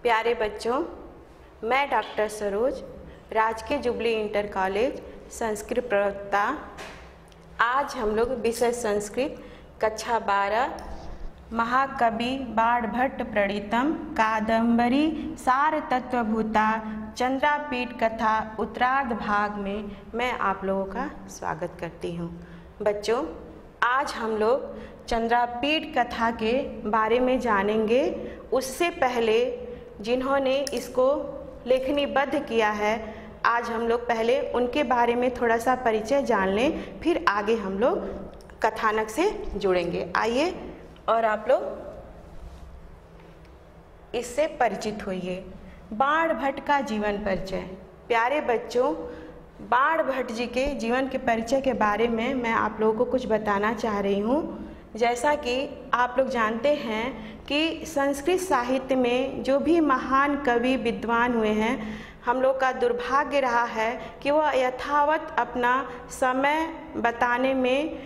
प्यारे बच्चों, मैं डॉक्टर सरोज, राजकीय जुबली इंटर कॉलेज संस्कृत प्रवक्ता। आज हम लोग विषय संस्कृत कक्षा 12 महाकवि बाणभट्ट प्रणीतम कादम्बरी सार तत्वभूता चंद्रापीठ कथा उत्तरार्ध भाग में मैं आप लोगों का स्वागत करती हूँ। बच्चों, आज हम लोग चंद्रापीठ कथा के बारे में जानेंगे। उससे पहले जिन्होंने इसको लेखनीबद्ध किया है, आज हम लोग पहले उनके बारे में थोड़ा सा परिचय जान लें, फिर आगे हम लोग कथानक से जुड़ेंगे। आइए और आप लोग इससे परिचित होइए। बाणभट्ट का जीवन परिचय। प्यारे बच्चों, बाणभट्ट जी के जीवन के परिचय के बारे में मैं आप लोगों को कुछ बताना चाह रही हूँ। जैसा कि आप लोग जानते हैं कि संस्कृत साहित्य में जो भी महान कवि विद्वान हुए हैं, हम लोग का दुर्भाग्य रहा है कि वह यथावत अपना समय बताने में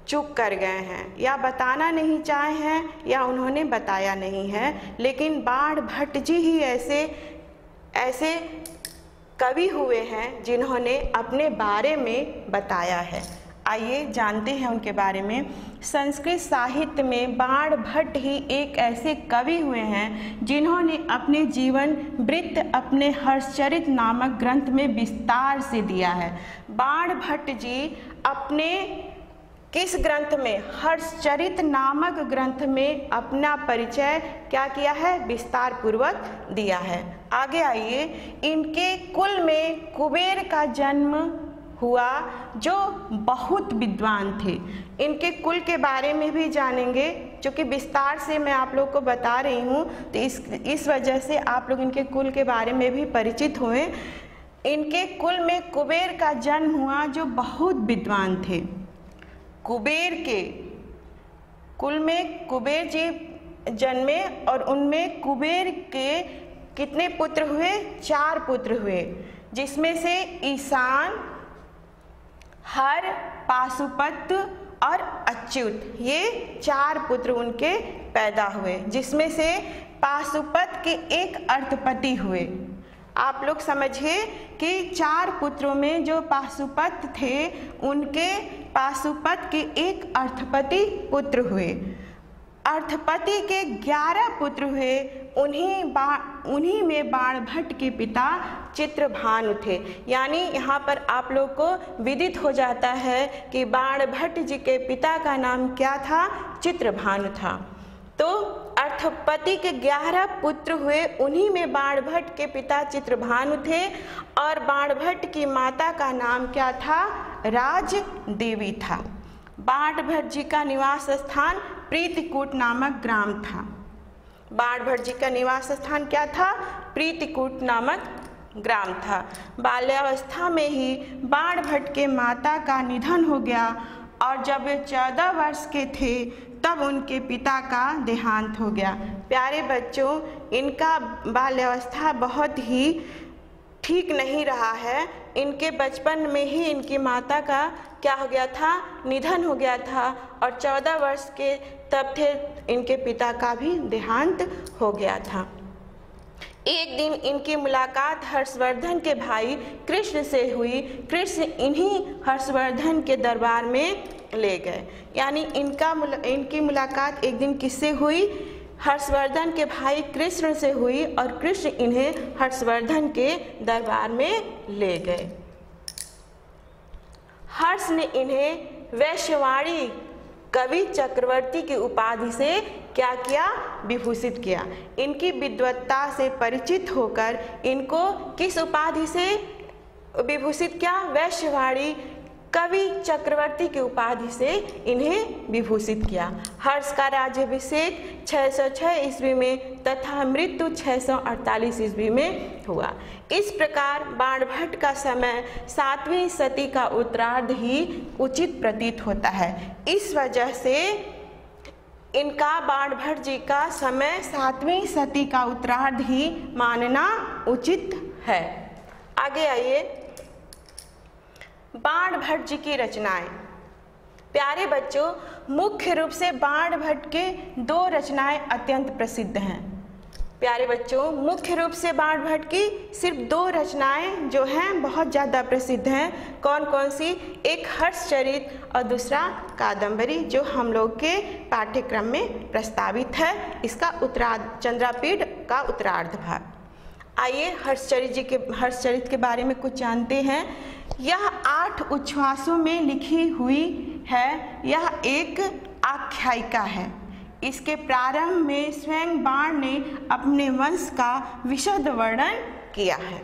चूक कर गए हैं, या बताना नहीं चाहे हैं, या उन्होंने बताया नहीं है। लेकिन बाणभट्ट जी ही ऐसे कवि हुए हैं जिन्होंने अपने बारे में बताया है। आइए जानते हैं उनके बारे में। संस्कृत साहित्य में बाणभट्ट ही एक ऐसे कवि हुए हैं जिन्होंने अपने जीवन वृत्त अपने हर्षचरित नामक ग्रंथ में विस्तार से दिया है। बाणभट्ट जी अपने किस ग्रंथ में, हर्षचरित नामक ग्रंथ में अपना परिचय क्या किया है, विस्तार पूर्वक दिया है। आगे आइए। इनके कुल में कुबेर का जन्म हुआ जो बहुत विद्वान थे। इनके कुल के बारे में भी जानेंगे, क्योंकि विस्तार से मैं आप लोग को बता रही हूँ, तो इस वजह से आप लोग इनके कुल के बारे में भी परिचित हुए। इनके कुल में कुबेर का जन्म हुआ जो बहुत विद्वान थे। कुबेर के कुल में कुबेर जी जन्मे और उनमें कुबेर के कितने पुत्र हुए? 4 पुत्र हुए, जिसमें से ईशान, हर, पाशुपत और अच्युत, ये 4 पुत्र उनके पैदा हुए, जिसमें से पाशुपत के एक अर्थपति हुए। आप लोग समझिए कि 4 पुत्रों में जो पाशुपत थे, उनके पाशुपत के एक अर्थपति पुत्र हुए। अर्थपति के 11 पुत्र हुए। उन्हीं में बाणभट्ट के पिता चित्रभानु थे। यानी यहाँ पर आप लोग को विदित हो जाता है कि बाणभट्ट जी के पिता का नाम क्या था? चित्रभानु था। तो अर्थपति के 11 पुत्र हुए, उन्हीं में बाणभट्ट के पिता चित्रभानु थे, और बाणभट्ट की माता का नाम क्या था? राजदेवी था। बाणभट्ट जी का निवास स्थान प्रीतिकूट नामक ग्राम था। बाणभट्ट जी का निवास स्थान क्या था? प्रीतिकूट नामक ग्राम था। बाल्यावस्था में ही बाणभट्ट के माता का निधन हो गया, और जब वे 14 वर्ष के थे तब उनके पिता का देहांत हो गया। प्यारे बच्चों, इनका बाल्यावस्था बहुत ही ठीक नहीं रहा है। इनके बचपन में ही इनकी माता का क्या हो गया था? निधन हो गया था, और 14 वर्ष के तब थे इनके पिता का भी देहांत हो गया था। एक दिन इनकी मुलाकात हर्षवर्धन के भाई कृष्ण से हुई। कृष्ण इन्हीं हर्षवर्धन के दरबार में ले गए। यानी इनकी मुलाकात एक दिन किससे हुई? हर्षवर्धन के भाई कृष्ण से हुई, और कृष्ण इन्हें हर्षवर्धन के दरबार में ले गए। हर्ष ने इन्हें वैश्यवाणी कवि चक्रवर्ती की उपाधि से क्या किया? विभूषित किया। इनकी विद्वत्ता से परिचित होकर इनको किस उपाधि से विभूषित किया? वैश्यवाणी कवि चक्रवर्ती की उपाधि से इन्हें विभूषित किया। हर्ष का राज्याभिषेक 606 ईस्वी में तथा मृत्यु 648 ईस्वी में हुआ। इस प्रकार बाणभट्ट का समय 7वीं सदी का उत्तरार्ध ही उचित प्रतीत होता है। इस वजह से इनका बाणभट्ट जी का समय 7वीं सदी का उत्तरार्ध ही मानना उचित है। आगे आइए। बाणभट्ट जी की रचनाएं। प्यारे बच्चों, मुख्य रूप से बाणभट्ट के 2 रचनाएं अत्यंत प्रसिद्ध हैं। प्यारे बच्चों, मुख्य रूप से बाण भट्ट की सिर्फ 2 रचनाएं जो हैं बहुत ज़्यादा प्रसिद्ध हैं। कौन कौन सी? एक हर्षचरित और दूसरा कादम्बरी, जो हम लोग के पाठ्यक्रम में प्रस्तावित है। इसका चंद्रापीठ का उत्तरार्ध भाग। आइए हर्षचरित के बारे में कुछ जानते हैं। यह 8 उच्छ्वासों में लिखी हुई है। यह एक आख्यायिका है। इसके प्रारंभ में स्वयं बाण ने अपने वंश का विशद वर्णन किया है।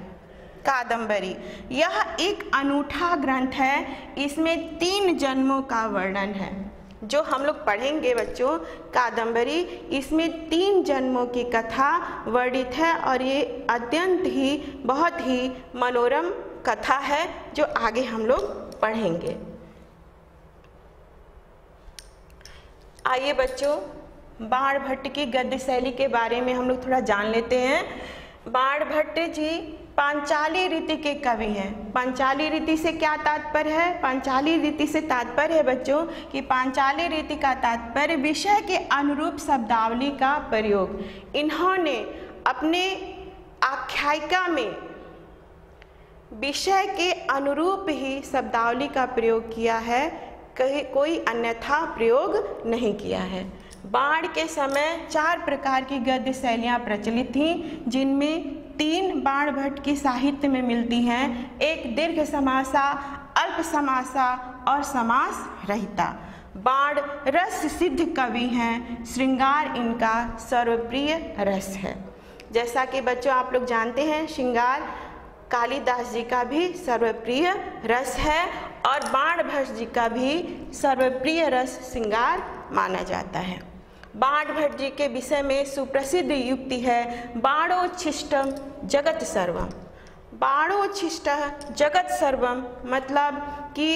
कादम्बरी, यह एक अनूठा ग्रंथ है। इसमें 3 जन्मों का वर्णन है। जो हम लोग पढ़ेंगे बच्चों, कादम्बरी, इसमें 3 जन्मों की कथा वर्णित है और ये अत्यंत ही बहुत ही मनोरम कथा है जो आगे हम लोग पढ़ेंगे। आइए बच्चों, बाण भट्ट की गद्य शैली के बारे में हम लोग थोड़ा जान लेते हैं। बाण भट्ट जी पांचाली रीति के कवि हैं। पांचाली रीति से क्या तात्पर्य है? पांचाली रीति से तात्पर्य है बच्चों कि पांचाली रीति का तात्पर्य विषय के अनुरूप शब्दावली का प्रयोग। इन्होंने अपने आख्यायिका में विषय के अनुरूप ही शब्दावली का प्रयोग किया है, कहीं कोई अन्यथा प्रयोग नहीं किया है। बाण के समय 4 प्रकार की गद्य शैलियाँ प्रचलित थीं, जिनमें 3 बाण भट्ट की साहित्य में मिलती हैं। एक दीर्घ समासा, अल्प समासा और समास रहिता। बाण रस सिद्ध कवि हैं। श्रृंगार इनका सर्वप्रिय रस है। जैसा कि बच्चों आप लोग जानते हैं, श्रृंगार कालिदास जी का भी सर्वप्रिय रस है और बाण भट्ट जी का भी सर्वप्रिय रस श्रृंगार माना जाता है। बाण भट्ट जी के विषय में सुप्रसिद्ध युक्ति है, बाणोच्छिष्टम जगत सर्वम। बाणोच्छिष्ट जगत सर्वम मतलब कि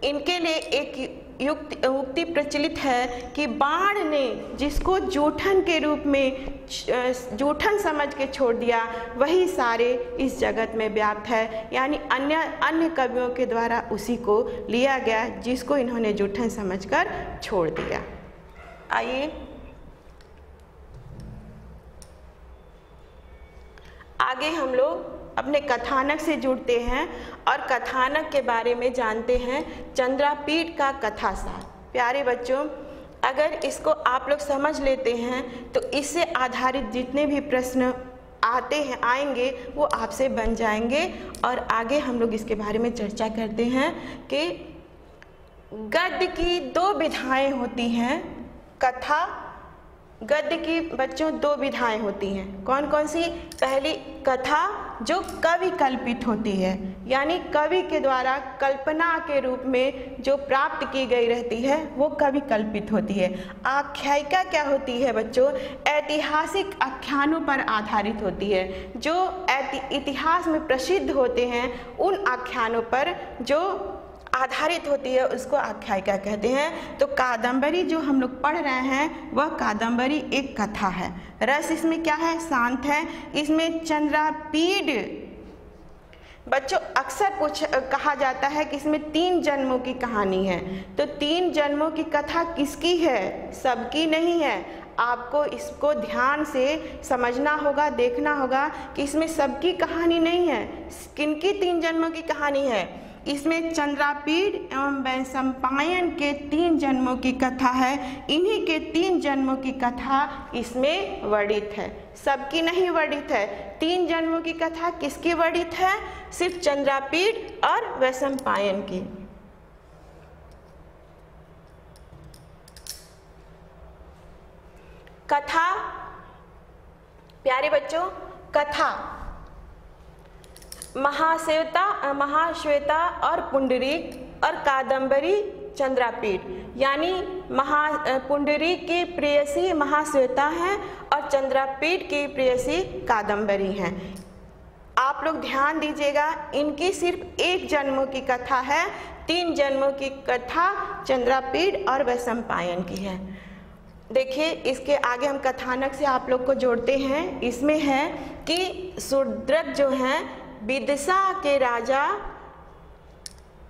इनके लिए एक उक्ति प्रचलित है कि बाण ने जिसको जूठन के रूप में जूठन समझ के छोड़ दिया, वही सारे इस जगत में व्याप्त है। यानी अन्य कवियों के द्वारा उसी को लिया गया जिसको इन्होंने जूठन समझकर छोड़ दिया। आइए आगे हम लोग अपने कथानक से जुड़ते हैं और कथानक के बारे में जानते हैं। चंद्रापीठ का कथासार। प्यारे बच्चों, अगर इसको आप लोग समझ लेते हैं तो इससे आधारित जितने भी प्रश्न आएंगे वो आपसे बन जाएंगे। और आगे हम लोग इसके बारे में चर्चा करते हैं कि गद्य की 2 विधाएं होती हैं। कथा गद्य की बच्चों 2 विधाएं होती हैं। कौन कौन सी? पहली कथा जो कवि कल्पित होती है, यानी कवि के द्वारा कल्पना के रूप में जो प्राप्त की गई रहती है वो कवि कल्पित होती है। आख्यायिका क्या होती है बच्चों? ऐतिहासिक आख्यानों पर आधारित होती है। जो इतिहास में प्रसिद्ध होते हैं उन आख्यानों पर जो आधारित होती है उसको आख्यायिका कहते हैं। तो कादम्बरी जो हम लोग पढ़ रहे हैं वह कादम्बरी एक कथा है। रस इसमें क्या है? शांत है। इसमें चंद्रापीठ बच्चों अक्सर कहा जाता है कि इसमें 3 जन्मों की कहानी है। तो 3 जन्मों की कथा किसकी है? सबकी नहीं है। आपको इसको ध्यान से समझना होगा, देखना होगा कि इसमें सबकी कहानी नहीं है। किनकी 3 जन्मों की कहानी है? इसमें चंद्रापीठ एवं वैशंपायन के 3 जन्मों की कथा है। इन्हीं के 3 जन्मों की कथा इसमें वर्णित है, सबकी नहीं वर्णित है। 3 जन्मों की कथा किसकी वर्णित है? सिर्फ चंद्रापीठ और वैशंपायन की। कथा प्यारे बच्चों, कथा महाश्वेता और पुंडरीक और कादम्बरी चंद्रापीठ, यानी पुंडरीक की प्रेयसी महाश्वेता हैं और चंद्रापीठ की प्रेयसी कादम्बरी हैं। आप लोग ध्यान दीजिएगा, इनकी सिर्फ 1 जन्मों की कथा है। 3 जन्मों की कथा चंद्रापीठ और वैशंपायन की है। देखिए इसके आगे हम कथानक से आप लोग को जोड़ते हैं। इसमें है कि शूद्रक जो हैं, विदिशा के राजा,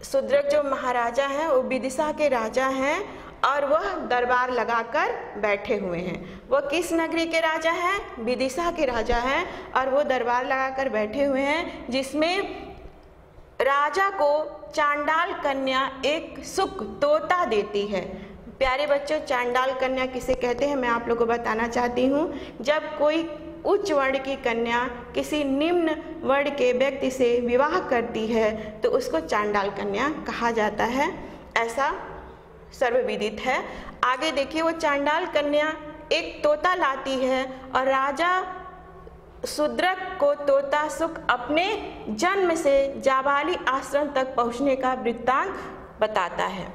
शूद्रक जो महाराजा हैं वो विदिशा के राजा हैं और वह दरबार लगाकर बैठे हुए हैं। वह किस नगरी के राजा हैं? विदिशा के राजा हैं और वो दरबार लगाकर बैठे हुए हैं, जिसमें राजा को चांडाल कन्या एक सुख तोता देती है। प्यारे बच्चों, चांडाल कन्या किसे कहते हैं मैं आप लोगों को बताना चाहती हूँ। जब कोई उच्च वर्ण की कन्या किसी निम्न वर्ण के व्यक्ति से विवाह करती है तो उसको चांडाल कन्या कहा जाता है, ऐसा सर्वविदित है। आगे देखिए, वो चांडाल कन्या एक तोता लाती है और राजा शूद्रक को तोता सुख अपने जन्म से जाबाली आश्रम तक पहुँचने का वृत्तांत बताता है।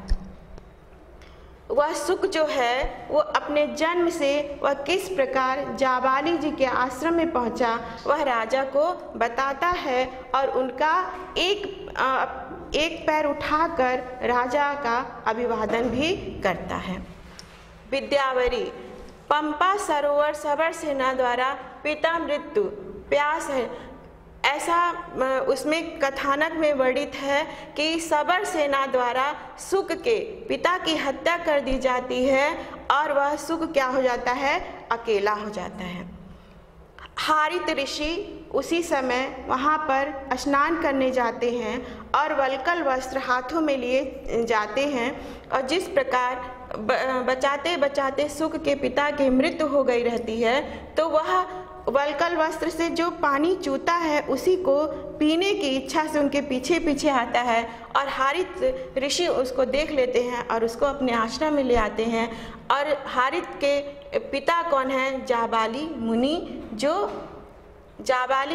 वह सुख जो है वो अपने जन्म से वह किस प्रकार जाबाली जी के आश्रम में पहुंचा वह राजा को बताता है और उनका एक पैर उठाकर राजा का अभिवादन भी करता है। विद्यावरी, पंपा सरोवर सबर सेना द्वारा पिता मृत्यु प्यास है, ऐसा उसमें कथानक में वर्णित है कि सबर सेना द्वारा सुक के पिता की हत्या कर दी जाती है और वह सुक क्या हो जाता है? अकेला हो जाता है। हारित ऋषि उसी समय वहाँ पर स्नान करने जाते हैं और वल्कल वस्त्र हाथों में लिए जाते हैं और जिस प्रकार बचाते बचाते सुक के पिता की मृत्यु हो गई रहती है तो वह वल्कल वस्त्र से जो पानी चूता है उसी को पीने की इच्छा से उनके पीछे पीछे आता है और हारित ऋषि उसको देख लेते हैं और उसको अपने आश्रम में ले आते हैं। और हारित के पिता कौन है? जाबाली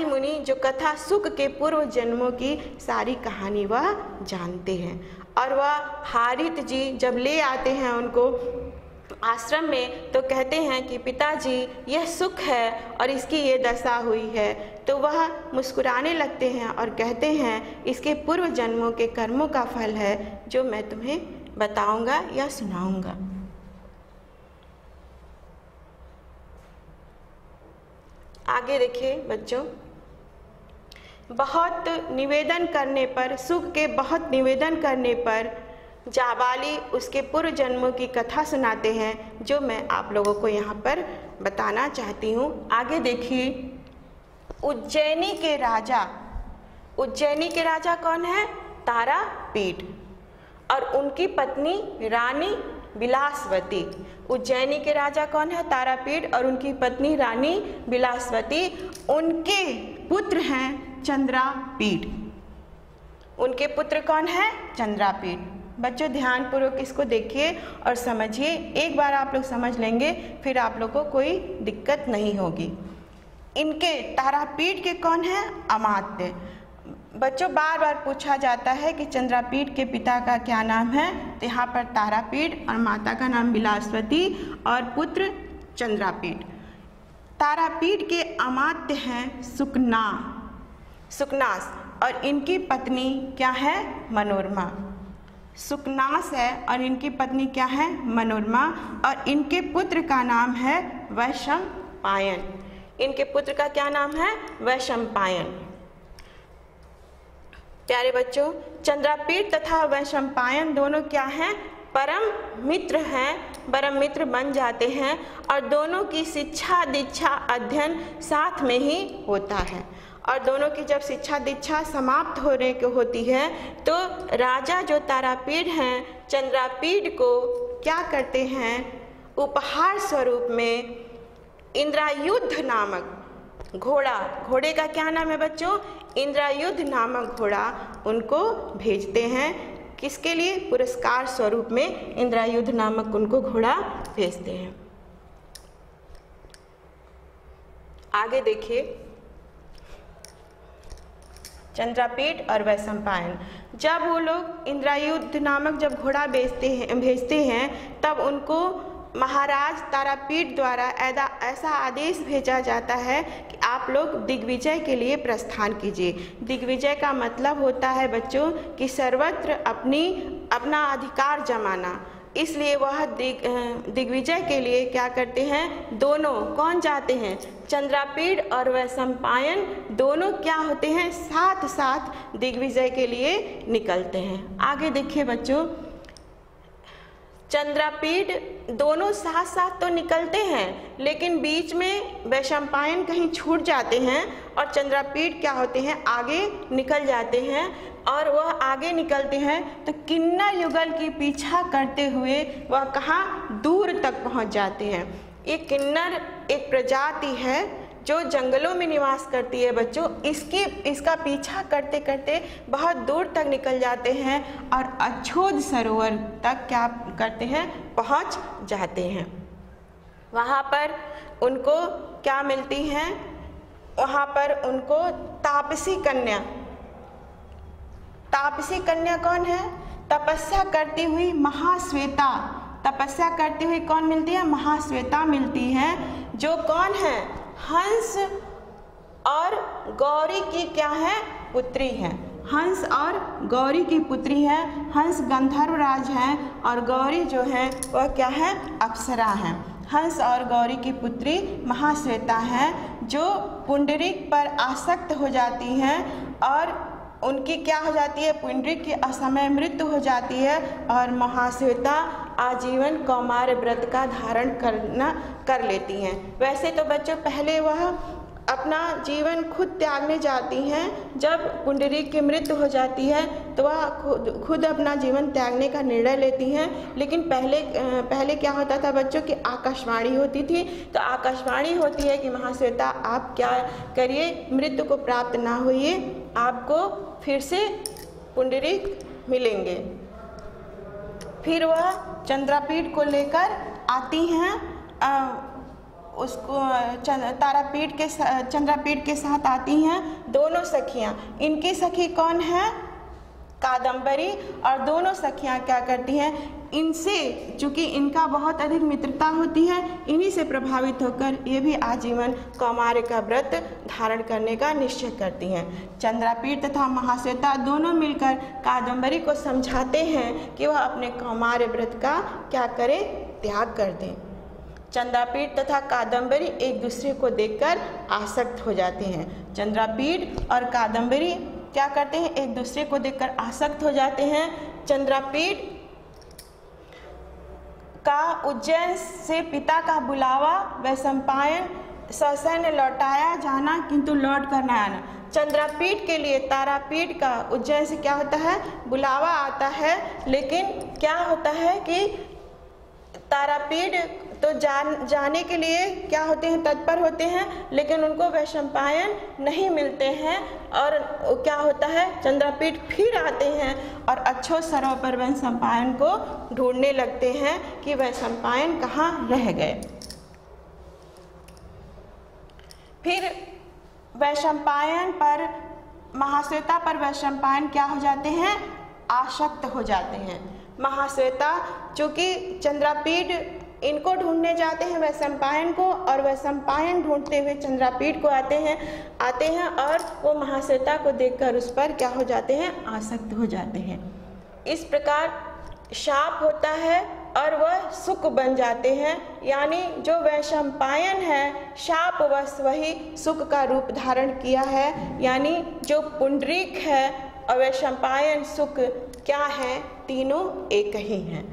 मुनि, जो कथा सुक के पूर्व जन्मों की सारी कहानी वह जानते हैं। और वह हारित जी जब ले आते हैं उनको आश्रम में तो कहते हैं कि पिताजी यह सुख है और इसकी ये दशा हुई है। तो वह मुस्कुराने लगते हैं और कहते हैं इसके पूर्व जन्मों के कर्मों का फल है जो मैं तुम्हें बताऊंगा या सुनाऊंगा। आगे देखिए बच्चों, बहुत निवेदन करने पर, सुख के बहुत निवेदन करने पर जाबाली उसके पूर्व जन्मों की कथा सुनाते हैं जो मैं आप लोगों को यहाँ पर बताना चाहती हूँ। आगे देखिए, उज्जैनी के राजा कौन है? तारापीठ और उनकी पत्नी रानी विलासवती। उज्जैनी के राजा कौन है? तारापीठ और उनकी पत्नी रानी विलासवती। उनके पुत्र हैं चंद्रापीठ। उनके पुत्र कौन है? चंद्रापीठ। बच्चों ध्यानपूर्वक इसको देखिए और समझिए। एक बार आप लोग समझ लेंगे फिर आप लोग को कोई दिक्कत नहीं होगी। इनके तारापीठ के कौन है? अमात्य। बच्चों बार बार पूछा जाता है कि चंद्रापीठ के पिता का क्या नाम है, तो यहाँ पर तारापीठ और माता का नाम विलासवती और पुत्र चंद्रापीठ। तारापीठ के अमात्य हैं सुकनास और इनकी पत्नी क्या है? मनोरमा। सुकनास है और इनकी पत्नी क्या है? मनोरमा। और इनके पुत्र का नाम है वैशंपायन। इनके पुत्र का क्या नाम है? वैशंपायन। प्यारे बच्चों, चंद्रापीठ तथा वैशंपायन दोनों क्या हैं? परम मित्र हैं, परम मित्र बन जाते हैं और दोनों की शिक्षा दीक्षा अध्ययन साथ में ही होता है। और दोनों की जब शिक्षा दीक्षा समाप्त होने की होती है तो राजा जो तारापीठ हैं चंद्रापीठ को क्या करते हैं? उपहार स्वरूप में इंद्रायुध नामक घोड़े का क्या नाम है बच्चों? इंद्रायुध नामक घोड़ा उनको भेजते हैं। किसके लिए? पुरस्कार स्वरूप में इंद्रायुध नामक उनको घोड़ा भेजते हैं। आगे देखिए, चंद्रापीठ और वैशंपायन जब वो लोग इंद्रायुध नामक जब घोड़ा भेजते हैं तब उनको महाराज तारापीठ द्वारा ऐसा आदेश भेजा जाता है कि आप लोग दिग्विजय के लिए प्रस्थान कीजिए। दिग्विजय का मतलब होता है बच्चों कि सर्वत्र अपना अधिकार जमाना। इसलिए वह दिग्विजय के लिए क्या करते हैं? दोनों कौन जाते हैं? चंद्रापीठ और वैशंपायन दोनों क्या होते हैं? साथ साथ दिग्विजय के लिए निकलते हैं। आगे देखिए बच्चों, चंद्रापीठ दोनों साथ साथ तो निकलते हैं, लेकिन बीच में वैशंपायन कहीं छूट जाते हैं और चंद्रापीठ क्या होते हैं, आगे निकल जाते हैं। और वह आगे निकलते हैं तो किन्नर युगल की पीछा करते हुए वह कहाँ, दूर तक पहुँच जाते हैं। ये किन्नर एक प्रजाति है जो जंगलों में निवास करती है बच्चों। इसका पीछा करते करते बहुत दूर तक निकल जाते हैं और अछोद सरोवर तक क्या करते हैं, पहुंच जाते हैं। वहाँ पर उनको क्या मिलती हैं, वहाँ पर उनको तापसी कन्या, तापसी कन्या कौन है, तपस्या करती हुई महाश्वेता, तपस्या करती हुई कौन मिलती है, महाश्वेता मिलती है, जो कौन है, हंस और गौरी की क्या है, पुत्री है। हंस और गौरी की पुत्री है। हंस गंधर्व राज है और गौरी जो है वह क्या है, अप्सरा है। हंस और गौरी की पुत्री महाश्वेता है, जो पुंडरीक पर आसक्त हो जाती हैं और उनकी क्या हो जाती है, पुंडरीक की असमय मृत्यु हो जाती है और महाश्वेता आजीवन कौमार व्रत का धारण कर लेती हैं। वैसे तो बच्चों पहले वह अपना जीवन खुद त्यागने जाती हैं। जब पुंडरीक की मृत्यु हो जाती है तो वह खुद अपना जीवन त्यागने का निर्णय लेती हैं। लेकिन पहले क्या होता था बच्चों की आकाशवाणी होती थी। तो आकाशवाणी होती है कि महाश्वेता आप क्या करिए, मृत्यु को प्राप्त ना होइए, आपको फिर से पुंडरीक मिलेंगे। फिर वह चंद्रापीठ को लेकर आती हैं, उसको चंद्रापीठ के साथ आती हैं दोनों सखियां। इनकी सखी कौन है, कादम्बरी, और दोनों सखियां क्या करती हैं, इनसे चूँकि इनका बहुत अधिक मित्रता होती है, इन्हीं से प्रभावित होकर ये भी आजीवन कौमार्य का व्रत धारण करने का निश्चय करती हैं। चंद्रापीठ तथा महाश्वेता दोनों मिलकर कादम्बरी को समझाते हैं कि वह अपने कौमार्य व्रत का क्या करे, त्याग कर दें। चंद्रापीठ तथा कादम्बरी एक दूसरे को देखकर आसक्त हो जाते हैं। चंद्रापीठ और कादम्बरी क्या करते हैं, एक दूसरे को देखकर आसक्त हो जाते हैं। चंद्रापीठ का उज्जैन से पिता का बुलावा, वैशंपायन ससैन्य लौटाया जाना किंतु लौट कर न आना। चंद्रापीठ के लिए तारापीठ का उज्जैन से क्या होता है, बुलावा आता है, लेकिन क्या होता है कि तारापीठ तो जाने के लिए क्या होते हैं, तत्पर होते हैं, लेकिन उनको वैशंपायन नहीं मिलते हैं और क्या होता है, चंद्रापीठ फिर आते हैं और अछोद सरोवर पर वैशंपायन को ढूंढने लगते हैं कि वैशंपायन कहाँ रह गए। फिर वैशंपायन पर, महाश्वेता पर वैशंपायन क्या हो जाते हैं, आसक्त हो जाते हैं। महाश्वेता चूँकि चंद्रापीठ इनको ढूंढने जाते हैं वैशंपायन को, और वैशंपायन ढूंढते हुए चंद्रापीठ को आते हैं और वो महाश्वेता को देखकर उस पर क्या हो जाते हैं, आसक्त हो जाते हैं। इस प्रकार शाप होता है और वह सुख बन जाते हैं, यानी जो वैशंपायन है शापवश वही सुख का रूप धारण किया है। यानी जो पुंडरीक है और वैशंपायन सुख क्या है, तीनों एक ही हैं।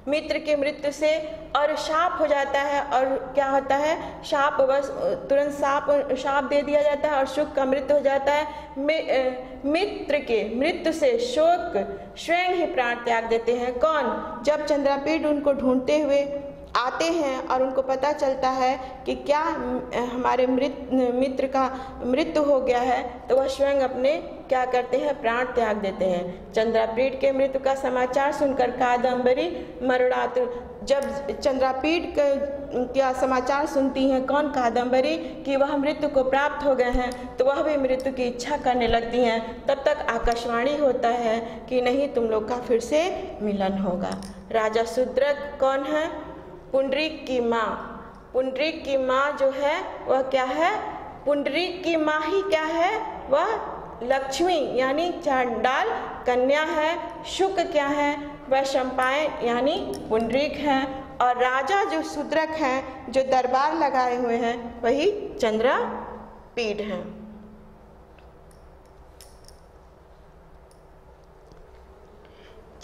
मित्र की मृत्यु से और शाप हो जाता है, और क्या होता है, शाप बस तुरंत शाप दे दिया जाता है और सुख का मृत्यु हो जाता है। मित्र के मृत्यु से शोक स्वयं ही प्राण त्याग देते हैं। कौन, जब चंद्रापीठ उनको ढूंढते हुए आते हैं और उनको पता चलता है कि क्या हमारे मित्र का मृत्यु हो गया है, तो वह स्वयं अपने क्या करते हैं, प्राण त्याग देते हैं। चंद्रापीठ के मृत्यु का समाचार सुनकर कादम्बरी मरुणातुर, जब चंद्रापीठ का समाचार सुनती हैं कौन, कादम्बरी, कि वह मृत्यु को प्राप्त हो गए हैं, तो वह भी मृत्यु की इच्छा करने लगती हैं। तब तक आकाशवाणी होता है कि नहीं, तुम लोग का फिर से मिलन होगा। राजा शूद्रक कौन है, पुंडरीक की माँ। पुंडरीक की माँ जो है वह क्या है, पुंडरीक की माँ ही क्या है, वह लक्ष्मी यानी चांडाल कन्या है। शुक क्या है, वैशंपायन यानी पुंडरीक है, और राजा जो शूद्रक हैं, जो दरबार लगाए हुए हैं, वही चंद्रापीठ हैं।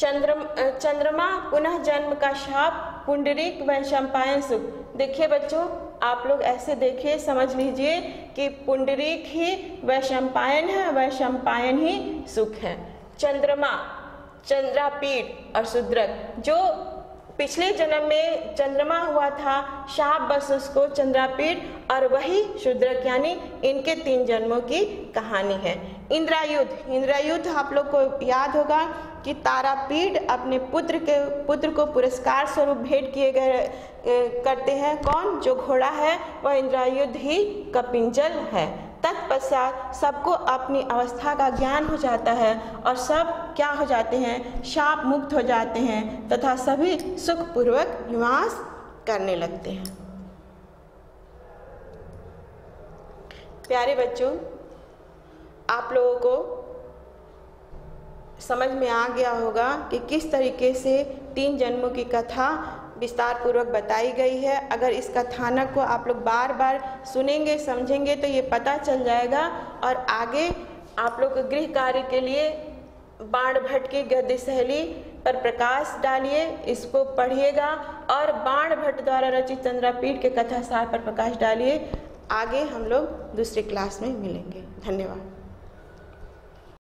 चंद्रमा पुनः जन्म का शाप, पुंडरीक वैशंपायन सुख। देखिए बच्चों, आप लोग ऐसे देखिए, समझ लीजिए कि पुंडरीक ही वैशंपायन है, वैशंपायन ही सुख है। चंद्रमा, चंद्रापीठ और शूद्रक, जो पिछले जन्म में चंद्रमा हुआ था, शाप बस उसको चंद्रापीठ, और वही शूद्रक, यानी इनके 3 जन्मों की कहानी है। इंद्रायुध, इंद्रायुध आप लोग को याद होगा कि तारापीठ अपने पुत्र को पुरस्कार स्वरूप भेंट किए गए करते हैं। कौन? जो घोड़ा है वह इंद्रायुध ही कपिंजल है। तत्पश्चात सबको अपनी अवस्था का ज्ञान हो जाता है और सब क्या हो जाते हैं? शाप मुक्त हो जाते हैं तथा सभी सुखपूर्वक निवास करने लगते हैं। प्यारे बच्चों, आप लोगों को समझ में आ गया होगा कि किस तरीके से 3 जन्मों की कथा विस्तार पूर्वक बताई गई है। अगर इस कथानक को आप लोग बार बार सुनेंगे, समझेंगे तो ये पता चल जाएगा। और आगे आप लोग गृह कार्य के लिए बाणभट्ट की गद्य शैली पर प्रकाश डालिए, इसको पढ़िएगा और बाणभट्ट द्वारा रचित चंद्रापीठ के कथा सार पर प्रकाश डालिए। आगे हम लोग दूसरी क्लास में मिलेंगे। धन्यवाद।